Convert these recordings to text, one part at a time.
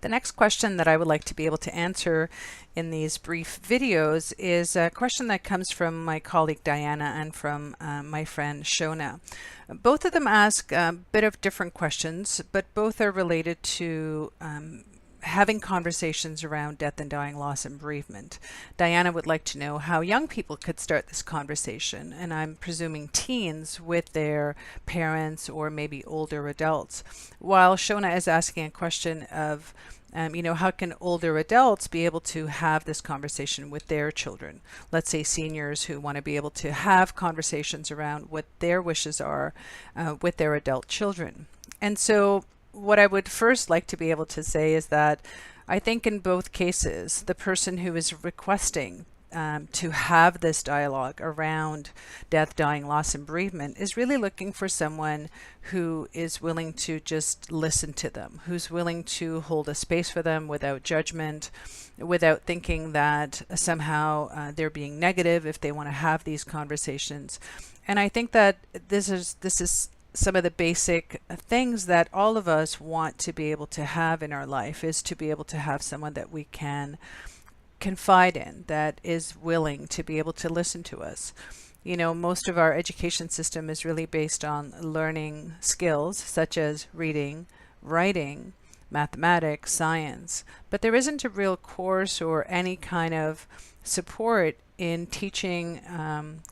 The next question that I would like to be able to answer in these brief videos is a question that comes from my colleague Diana and from my friend Shona. Both of them ask a bit of different questions, but both are related to having conversations around death and dying, loss and bereavement. Diana would like to know how young people could start this conversation, and I'm presuming teens with their parents or maybe older adults, while Shona is asking a question of how can older adults be able to have this conversation with their children? Let's say seniors who want to be able to have conversations around what their wishes are with their adult children. And so what I would first like to be able to say is that I think in both cases, the person who is requesting to have this dialogue around death, dying, loss, and bereavement is really looking for someone who is willing to just listen to them, who's willing to hold a space for them without judgment, without thinking that somehow they're being negative if they want to have these conversations. And I think that this is some of the basic things that all of us want to be able to have in our life, is to be able to have someone that we can confide in, that is willing to be able to listen to us. Most of our education system is really based on learning skills such as reading, writing, mathematics, science, but there isn't a real course or any kind of support in teaching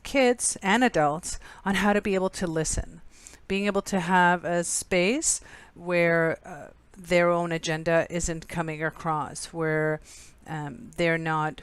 kids and adults on how to be able to listen. Being able to have a space where their own agenda isn't coming across, where they're not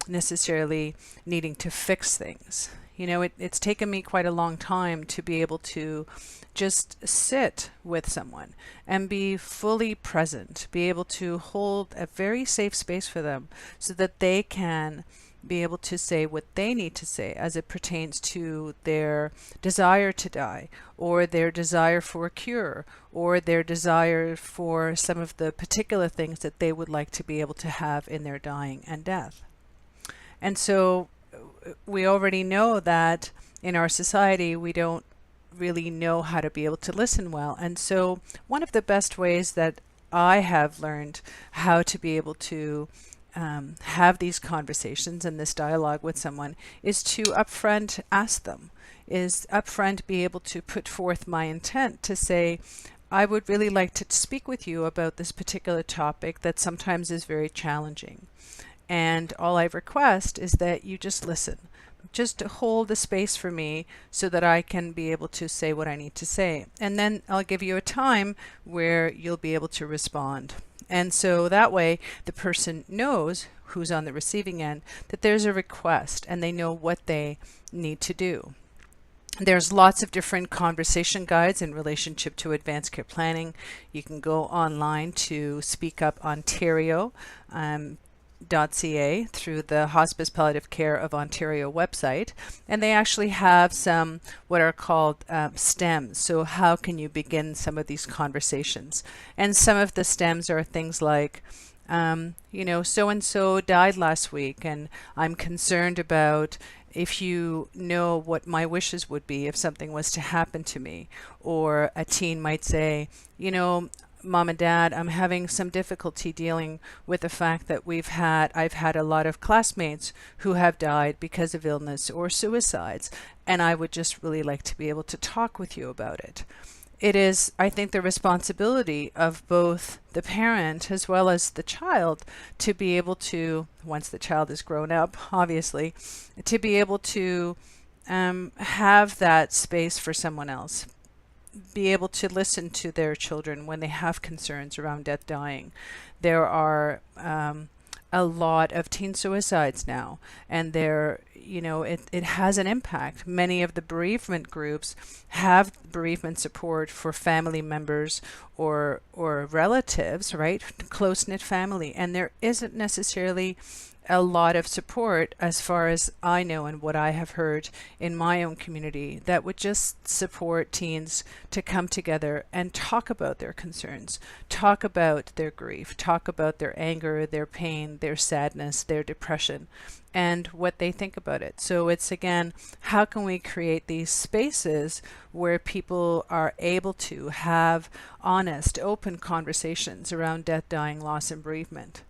necessarily needing to fix things. It's taken me quite a long time to be able to just sit with someone and be fully present, be able to hold a very safe space for them so that they can be able to say what they need to say as it pertains to their desire to die, or their desire for a cure, or their desire for some of the particular things that they would like to be able to have in their dying and death. And so we already know that in our society we don't really know how to be able to listen well. And so one of the best ways that I have learned how to be able to have these conversations and this dialogue with someone is to upfront ask them, is upfront be able to put forth my intent to say, I would really like to speak with you about this particular topic that sometimes is very challenging. And all I request is that you just listen, just hold the space for me so that I can be able to say what I need to say. And then I'll give you a time where you'll be able to respond. And so that way the person knows, who's on the receiving end, that there's a request and they know what they need to do. There's lots of different conversation guides in relationship to advanced care planning. You can go online to Speak Up Ontario. .ca through the Hospice Palliative Care of Ontario website, and they actually have some what are called stems. So how can you begin some of these conversations? And some of the stems are things like so-and-so died last week, and I'm concerned about if you know what my wishes would be if something was to happen to me. Or a teen might say, Mom and Dad, I'm having some difficulty dealing with the fact that I've had a lot of classmates who have died because of illness or suicides, and I would just really like to be able to talk with you about it. It is, I think, the responsibility of both the parent as well as the child to be able to, once the child is grown up, obviously, to be able to have that space for someone else, be able to listen to their children when they have concerns around death, dying. There are a lot of teen suicides now, and it has an impact. Many of the bereavement groups have bereavement support for family members or relatives, right? Close-knit family, and there isn't necessarily a lot of support, as far as I know and what I have heard in my own community, that would just support teens to come together and talk about their concerns, talk about their grief, talk about their anger, their pain, their sadness, their depression, and what they think about it. So it's, again, how can we create these spaces where people are able to have honest, open conversations around death, dying, loss, and bereavement.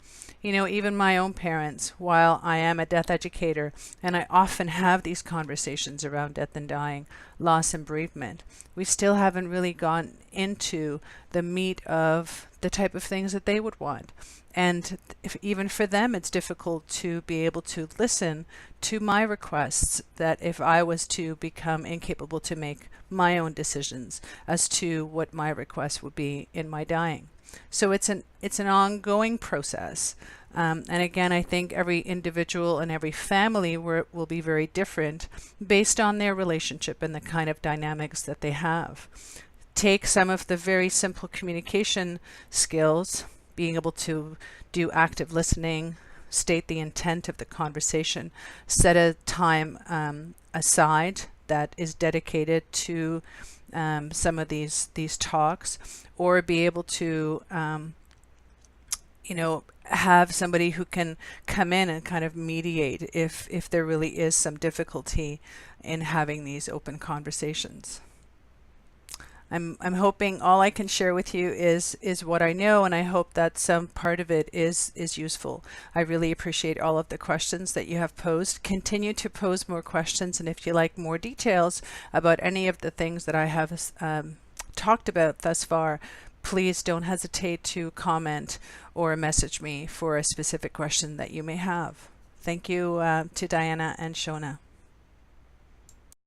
You know, even my own parents, while I am a death educator and I often have these conversations around death and dying, loss and bereavement, we still haven't really gone into the meat of the type of things that they would want. And even for them, it's difficult to be able to listen to my requests, that if I was to become incapable to make my own decisions as to what my request would be in my dying. So it's an ongoing process. And again, I think every individual and every family will be very different based on their relationship and the kind of dynamics that they have. Take some of the very simple communication skills, being able to do active listening, state the intent of the conversation, set a time aside that is dedicated to some of these talks, or be able to have somebody who can come in and kind of mediate if there really is some difficulty in having these open conversations. I'm hoping all I can share with you is what I know, and I hope that some part of it is useful. I really appreciate all of the questions that you have posed. Continue to pose more questions, and if you like more details about any of the things that I have talked about thus far, please don't hesitate to comment or message me for a specific question that you may have. Thank you to Diana and Shona.